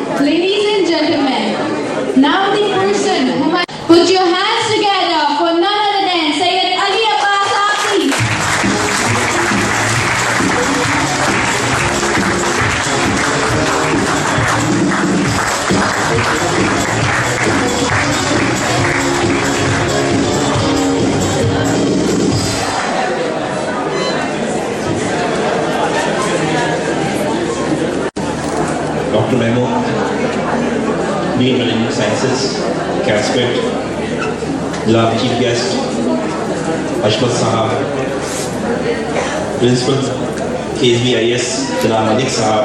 Ladies and gentlemen, now the person who might put your hands together for none other than Sayyid Ali Abbas Aqi. Dr. Memo, Dean Management Sciences, Casket, Janaab Chief Guest, Ashmat Sahab, Principal, KSBIS, Janaab Malik Sahab,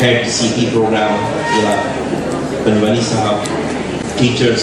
Head CP Program, Janaab Panwani Sahab, Teachers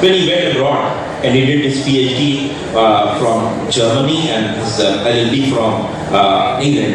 When he went abroad and he did his PhD from Germany and his LLB from England,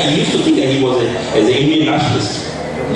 He used to think that he was as an Indian nationalist,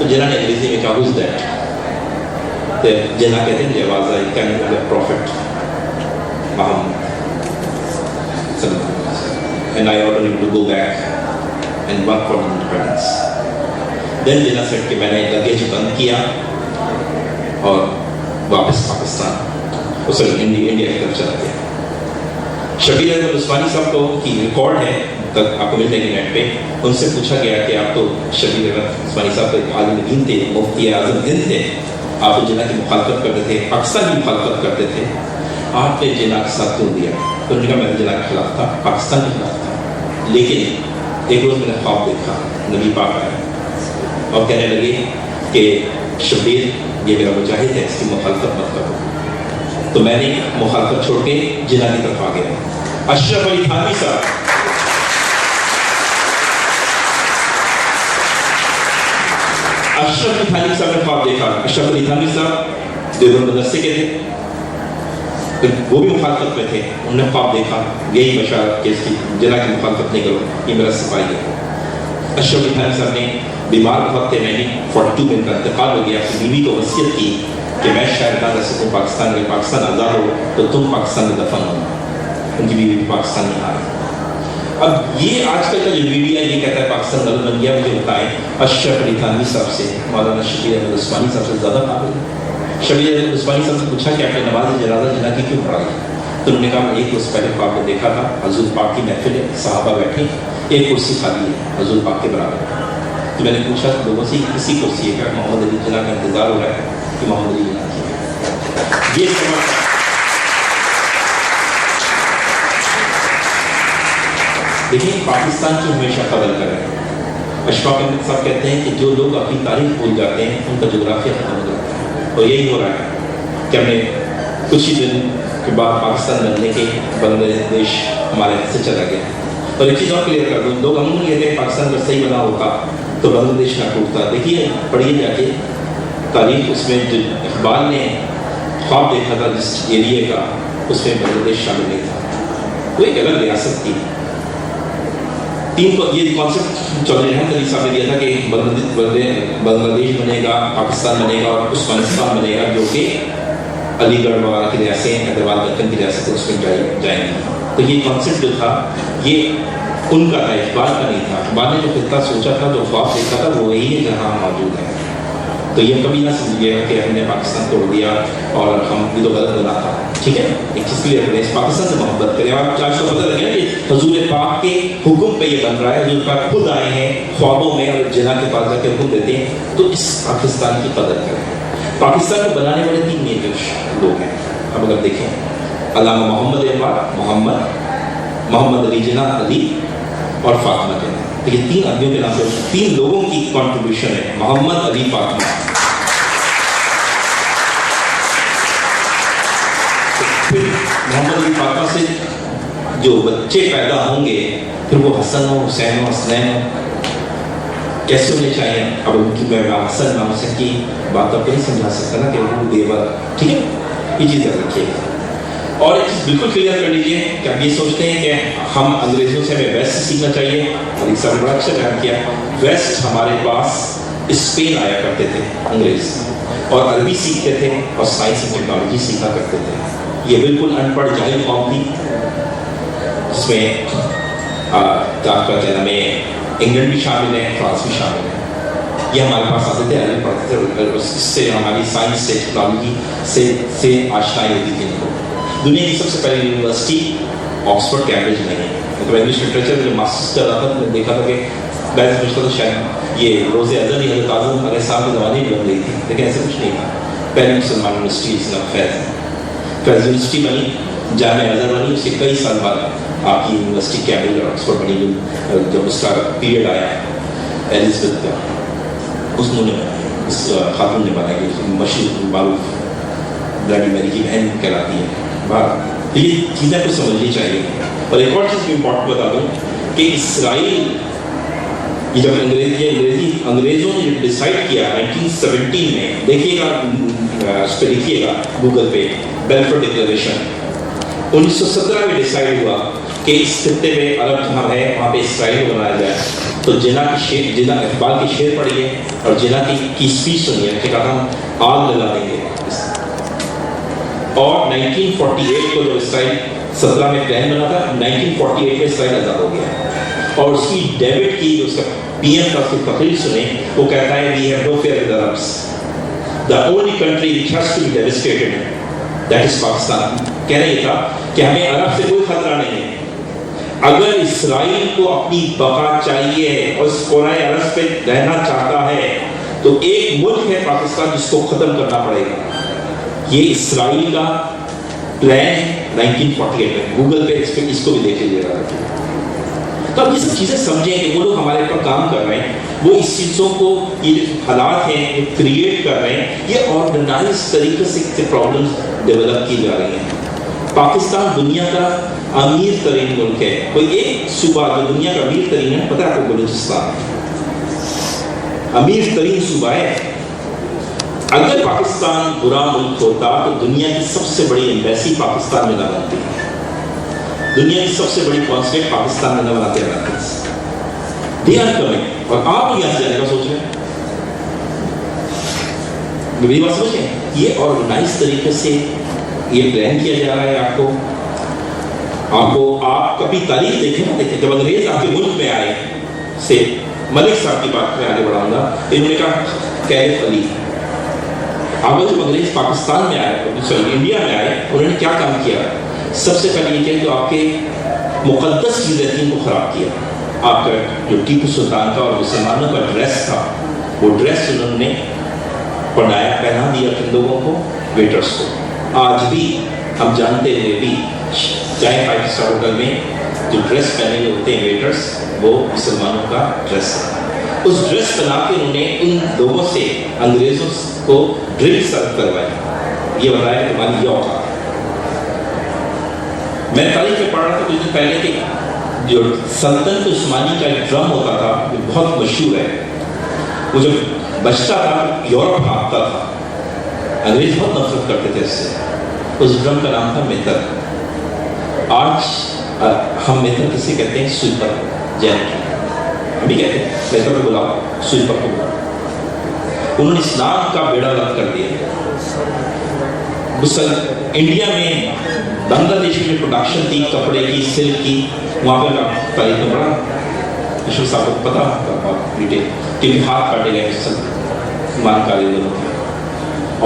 تو جنہ نے انگریزی میں کہا who's that؟ تو جنہ کہتے ہیں جواز I can you be prophet Muhammad صلی اللہ علیہ وسلم and I ordered him to go back and work for independence. Then جنہ سیٹ کہ میں نے لگیج بند کیا اور واپس پاکستان انڈیا کی طرف چلا گیا. شبیر احمد عثمانی صاحب کو کی ریکارڈ ہے تک آپ کو مل جائے گی نیٹ پہ. ان سے پوچھا گیا کہ آپ تو شبیر احمد عثمانی صاحب ایک عالم دین تھے, مفتی اعظم ہند تھے, آپ تو جناح کی مخالفت کرتے تھے, پاکستان کی مخالفت کرتے تھے, آپ نے جناح کے ساتھ کیوں دیا؟ تو انہوں نے کہا میں جناح کے خلاف تھا, پاکستان کے خلاف تھا, لیکن ایک روز میں نے خواب دیکھا, نبی پاک آئے اور کہنے لگے کہ شبیر یہ میرا مجاہد ہے, اس کی مخالفت مت کرو. تو میں نے مخالفت چھوڑ کے جناح کی طرف آ گیا. اشرف علی تھانوی صاحب, اشرف علی تھانوی صاحب نے خواب دیکھا. اشرف علی تھانوی صاحب دیوبند مدرسے کے تھے, وہ بھی مخالفت میں تھے. انہوں نے خواب دیکھا یہی بشارت کہ اس کی جناح کی مخالفت نہیں کرو, یہ میرا سپاہی ہے. اشرف علی تھانوی صاحب نے بیمار بہت تھے, میں نے 42 میں ان کا انتقال ہو گیا. اپنی بیوی کو وصیت کی کہ میں شاید نہ رہ سکوں پاکستان میں, پاکستان آزاد ہو تو تم پاکستان میں دفن ہونا. ان کی بیوی پاکستان میں آ رہی. اب یہ آج کل کا جو میڈیا یہ کہتا ہے پاکستان غلط بن گیا, مجھے بتائیں اشرف علی تھانوی صاحب سے مولانا شبیر احمد عثمانی صاحب سے زیادہ قابل ہے. شبیر احمد عثمانی صاحب سے پوچھا کہ آپ نے نماز جنازہ جناح کی کیوں پڑھائی؟ تو انہوں نے کہا میں ایک روز پہلے خواب میں دیکھا تھا, حضور پاک کی محفل ہے, صحابہ بیٹھے, ایک کرسی خالی ہے حضور پاک کے برابر. تو میں نے پوچھا لوگوں سے کسی کرسی ہے کیا؟ محمد علی جناح کا انتظار ہو رہا ہے کہ محمد علی جناح کی یہ لیکن پاکستان کی ہمیشہ قدر کریں. اشفاق احمد صاحب کہتے ہیں کہ جو لوگ اپنی تاریخ بھول جاتے ہیں ان کا جغرافیہ ختم ہو جاتا ہے, اور یہی ہو رہا ہے کہ ہم نے کچھ ہی دن کے بعد پاکستان بننے کے بنگلہ دیش ہمارے ہاتھ سے چلا گیا. اور ایک چیز اور کلیئر کر دوں, لوگ عموماً کہتے ہیں پاکستان اگر صحیح بنا ہوتا تو بنگلہ دیش نہ ٹوٹتا. دیکھیے پڑھیے جا کے تاریخ, اس میں جو اقبال نے خواب دیکھا تھا جس ایریے کا, اس میں بنگلہ دیش شامل نہیں تھا, وہ ایک الگ ریاست تھی. تین کو یہ کانسیپٹ چودھری رحمت علی صاحب نے دیا تھا کہ بنگلہ دیش بنے گا, پاکستان بنے گا اور افغانستان بنے گا, جو کہ علی گڑھ وغیرہ کی ریاستیں, حیدرآباد دکن کی ریاستیں اس میں جائیں گی. تو یہ کانسیپٹ جو تھا یہ ان کا تھا, اقبال کا نہیں تھا. اقبال نے جو خطہ سوچا تھا, جو خواب دیکھا تھا, وہ وہی ہے جہاں موجود ہے. تو یہ کبھی نہ سمجھیے گا کہ ہم نے پاکستان توڑ دیا اور ہم یہ تو غلط بنا تھا. ٹھیک ہے, ایک چیز کلیئر کریں, پاکستان سے محبت کریں. آپ آج کو پتہ لگے کہ حضور پاک کے حکم پہ یہ بن رہا ہے, حضور پاک خود آئے ہیں خوابوں میں اور جناح کے پاس جا کے حکم دیتے ہیں, تو اس پاکستان کی قدر کریں. پاکستان کو بنانے والے 3 میجر لوگ ہیں. اب اگر دیکھیں, علامہ محمد اقبال, محمد علی جناح علی اور فاطمہ جناح. تو یہ 3 آدمیوں کے نام سے 3 لوگوں کی کنٹریبیوشن ہے, محمد علی فاطمہ. پھر محمد علی فاطمہ سے جو بچے پیدا ہوں گے, پھر وہ حسن ہو, حسین ہو, حسنین ہو, کیسے ہونے چاہیے. اب ان کی میں حسن امام حسین کی بات آپ کو نہیں سمجھا سکتا نا کہ وہ دیور. ٹھیک ہے, یہ چیز یاد رکھیے. اور ایک چیز بالکل کلیئر کر لیجیے کہ آپ یہ سوچتے ہیں کہ ہم انگریزوں سے ہمیں ویسٹ سیکھنا چاہیے. اور ایک سب بڑا اچھا بیان کیا, ویسٹ ہمارے پاس اسپین آیا کرتے تھے انگریز, اور عربی سیکھتے تھے اور سائنس اینڈ ٹیکنالوجی سیکھا کرتے تھے. یہ بالکل ان پڑھ جاہل قوم تھی, جس میں آپ کا کیا نام ہے, انگلینڈ بھی شامل ہے, فرانس بھی شامل ہے. یہ ہمارے پاس آتے تھے, عربی پڑھتے تھے, اس سے ہماری سائنس سے, ٹیکنالوجی سے آشنائی ہوتی تھی ان کو. دنیا کی سب سے پہلی یونیورسٹی آکسفورڈ کیمبرج میں ہے. مطلب انگلش لٹریچر میں جو ماسٹرس کر رہا تھا, میں دیکھا تھا کہ میں سمجھتا تھا شاید یہ روز ازل ہی حضرت اعظم علیہ السلام کے زمانے میں بن گئی تھی, لیکن ایسا کچھ نہیں تھا. پہلی مسلمان یونیورسٹی اس کا فیض یونیورسٹی بنی, جامعہ ازہر بنی. اس کے کئی سال بعد آپ کی یونیورسٹی کیمبرج اور آکسفورڈ بنی. جب اس کا پیریڈ آیا ایلزبتھ کا, اس خاتون نے بنائی, مشہور معروف بلڈی میری کی بہن کہلاتی ہے. یہ چیزیں کچھ سمجھنی چاہیے. اور ایک اور چیز بھی امپورٹنٹ بتا دوں کہ اسرائیل, یہ جب انگریزوں نے ڈیسائیڈ کیا 1917 میں, دیکھیے گا اس پہ لکھیے گا گوگل پہ, بیلفور ڈکلیریشن. 1917 میں ڈیسائیڈ ہوا کہ اس خطے میں عرب جہاں ہے وہاں پہ اسرائیل کو بنایا جائے. تو جنا اقبال کے شعر پڑھیے اور جنا کی اسپیچ سنیے کہ کہا ہم آگ لگا دیں گے. اور 1948 کو جو اسرائیل 17 میں پلان بنا تھا, 1948 میں اسرائیل آزاد ہو گیا. اور اس کی ڈیوڈ کی جو اس کا پی ایم کا اس کی تقریر سنیں, وہ کہتا ہے we have no fear with Arabs. The only country which has to be devastated, that is Pakistan. کہنا یہ تھا کہ ہمیں عرب سے کوئی خطرہ نہیں ہے. اگر اسرائیل کو اپنی بقا چاہیے اور اس قرآن عرب پہ رہنا چاہتا ہے تو ایک ملک ہے پاکستان جس کو ختم کرنا پڑے گا. یہ اسرائیل کا پلان ہے 1948 میں. گوگل پہ اس کو بھی دیکھ لیجیے گا. تو اب یہ سب چیزیں سمجھیں کہ وہ لوگ ہمارے اوپر کام کر رہے ہیں, وہ اس چیزوں کو یہ جو حالات ہیں یہ کریٹ کر رہے ہیں, یہ آرگنائز طریقے سے پرابلمس ڈیولپ کی جا رہی ہیں. پاکستان دنیا کا امیر ترین ملک ہے. کوئی ایک صوبہ جو دنیا کا امیر ترین ہے, پتہ ہے آپ کو بلوچستان امیر ترین صوبہ ہے. اگر پاکستان برا ملک ہوتا تو دنیا کی سب سے بڑی ایمبیسی پاکستان میں نہ بنتی, دنیا کی سب سے بڑی کانسلیٹ پاکستان میں نہ بناتے ہیں. دے آر کمنگ, اور آپ یہاں سے جانے کا سوچ رہے ہیں. میری بات سمجھ گئے, یہ آرگنائز طریقے سے یہ پلان کیا جا رہا ہے. آپ کبھی تاریخ دیکھیں نا, دیکھیں جب انگریز آپ کے ملک میں آئے سے, ملک صاحب کی بات میں آگے بڑھاؤں گا, انہوں نے کہا کیف علی, آپ جب انگریز پاکستان میں آئے, سوری انڈیا میں آئے, انہوں نے کیا کام کیا؟ سب سے پہلے یہ کیا کہ آپ کے مقدس چیزیں تھیں کو خراب کیا. آپ کا جو ٹیپو سلطان کا اور مسلمانوں کا ڈریس تھا, وہ ڈریس انہوں نے پہنا دیا کن لوگوں کو, ویٹرز کو. آج بھی ہم جانتے ہوئے بھی چاہے 5 اسٹار ہوٹل میں جو ڈریس پہنے ہوئے ہوتے ہیں ویٹرز, وہ مسلمانوں کا ڈریس ہے. اس ڈریس بنا کے انہوں نے ان لوگوں سے, انگریزوں کو ڈرنک سرو کروائی. یہ بتایا کہ تمہاری یہ اوقات. میں تاریخ میں پڑھ رہا تھا کچھ دن پہلے کہ جو سلطنت عثمانی کا ایک ڈرم ہوتا تھا جو بہت مشہور ہے, وہ جب بچتا تھا یورپ بھاگتا تھا, انگریز بہت نفرت کرتے تھے اس سے. اس ڈرم کا نام تھا میتر. آج ہم میتر کسے کہتے ہیں؟ سویپر, جینٹ ہم بھی کہتے ہیں. میتر کو بلاؤ, سویپر کو بلاؤ. انہوں نے اسلام کا بیڑا غرق کر دیا. انڈیا میں بنگلہ دیش میں پروڈکشن تھی کپڑے کی, سلک کی, وہاں پہ تاریخ میں پڑھا, اشور صاحب کو پتا کہ ہاتھ کاٹے گئے مان کاریگروں کے.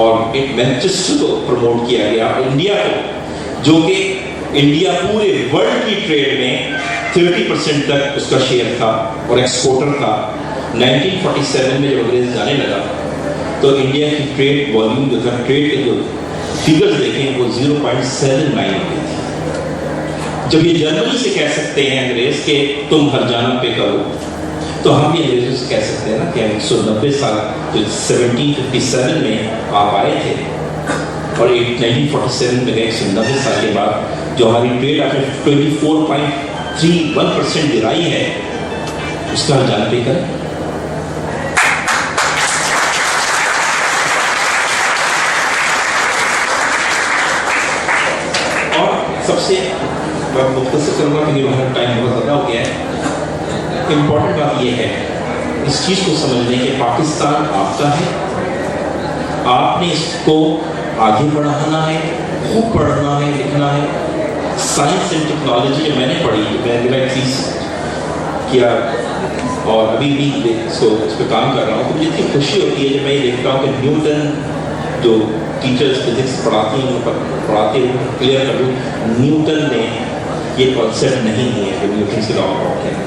اور ایک مینچسٹر کو پروموٹ کیا گیا, انڈیا کو, جو کہ انڈیا پورے ورلڈ کی ٹریڈ میں 30% تک اس کا شیئر تھا اور ایکسپورٹر تھا. 1947 میں جب انگریز جانے لگا تو انڈیا کی ٹریڈ والیوم جو تھا, ٹریڈ کے جو فگرز دیکھیں وہ 0.79 ہو گئی تھی. جب یہ جرمنی سے کہہ سکتے ہیں انگریز کہ تم ہر جانب پہ کرو, تو ہم بھی انگریزوں سے کہہ سکتے ہیں نا کہ 190 سال جو 1757 میں آپ آئے تھے اور 1947 میں گئے, 190 سال کے بعد جو ہماری ٹریڈ آپ نے 24.31% گرائی ہے, اس کا ہر جانب پہ کریں. سب سے مختصر کروں گا کیونکہ وہاں ٹائم بہت زیادہ ہو گیا ہے. امپورٹنٹ بات یہ ہے اس چیز کو سمجھنے کہ پاکستان آپ کا ہے, آپ نے اس کو آگے بڑھانا ہے, خوب پڑھنا ہے, لکھنا ہے. سائنس اینڈ ٹیکنالوجی جو میں نے پڑھی, میں نے ایک چیز کیا اور ابھی بھی اس پہ کام کر رہا ہوں, تو مجھے اتنی خوشی ہوتی ہے جب میں یہ دیکھتا ہوں کہ نیوٹن جو ٹیچرز فزکس پڑھاتے ہیں کلیئر کر دوں, نیوٹن نے یہ کانسیپٹ نہیں ہے جو نیوٹن سے لا پڑھتے ہیں.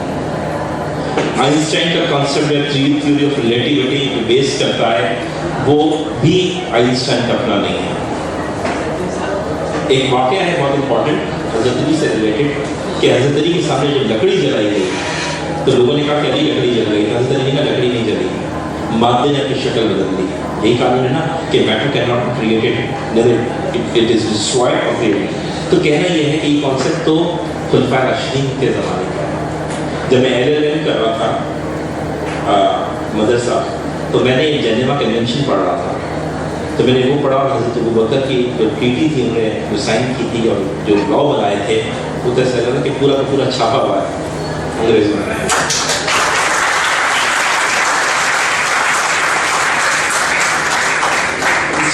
آئنسٹائن کا کانسیپٹ جو تھیوری آف ریلیٹیوٹی پہ بیس کرتا ہے, وہ بھی آئنسٹائن کا اپنا نہیں ہے. ایک واقعہ ہے بہت امپورٹنٹ حضرت علی سے ریلیٹڈ کہ حضرت علی کے سامنے جب لکڑی جلائی گئی تو لوگوں نے کہا کہ علی لکڑی جل گئی. حضرت علی کا لکڑی نہیں جلی, مادے نے اپنی شکل بدل دی. یہی قانون ہے نا کہ matter can not be created, it is destroyed اور کریٹڈ. تو کہنا یہ ہے کہ یہ کانسیپٹ تو خلفائے راشدین کے زمانے کا ہے. جب میں LLM کر رہا تھا مدرسہ, تو میں نے جنیوا کنونشن پڑھ رہا تھا, تو میں نے وہ پڑھا اور حضرت ابوبکر کی جو ٹریٹی تھی انہوں نے جو سائن کی تھی اور جو لا بنائے تھے, وہ تو ایسا لگا کہ پورا کا پورا چھاپا ہوا ہے انگریزوں نے.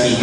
CP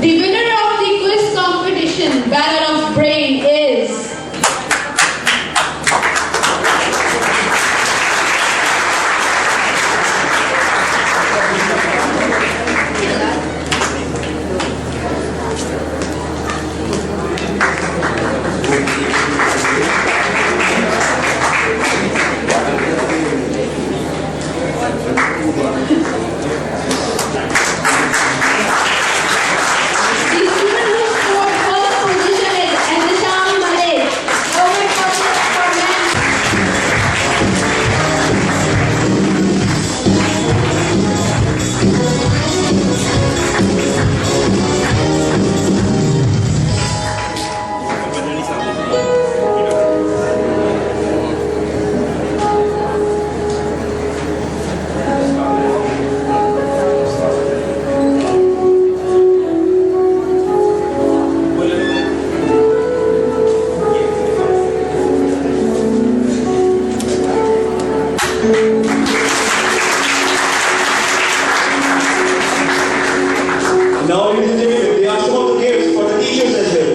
The winner of the quiz competition, Battle of Brain, is Now, ladies and gentlemen, there are some of the gifts for the teachers as well.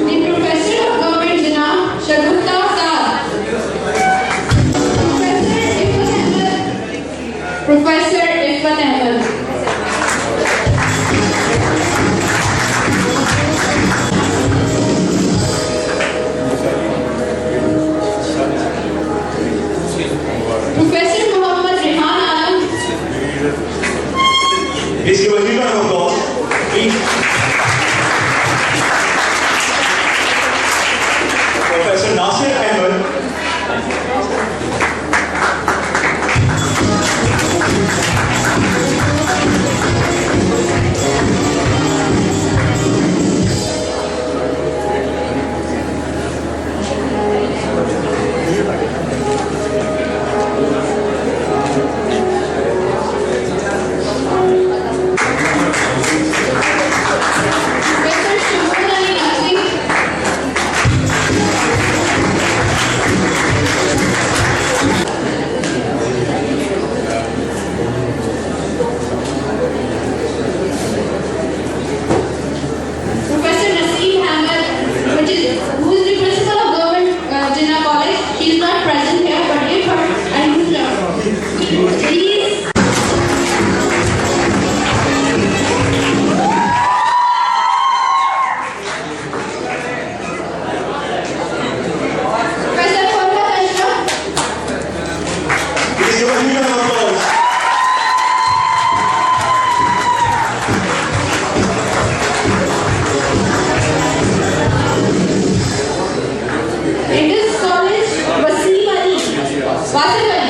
The Professor of Government Janab Shagufta Saad. Professor Ifat Ahmed. Professor Muhammad Rehan Alam. Please give a huge round of applause. Please. Professor Nasir Ahmed. Professor Shubham Ali Naqvi. Professor Naseem Ahmed, who is the principal of Government Jinnah College. He is not present here, but give her a huge round. Please. Professor Farhad Ashraf. Please give a huge round of applause. In this college, Wasim Ali, Wasif Ali.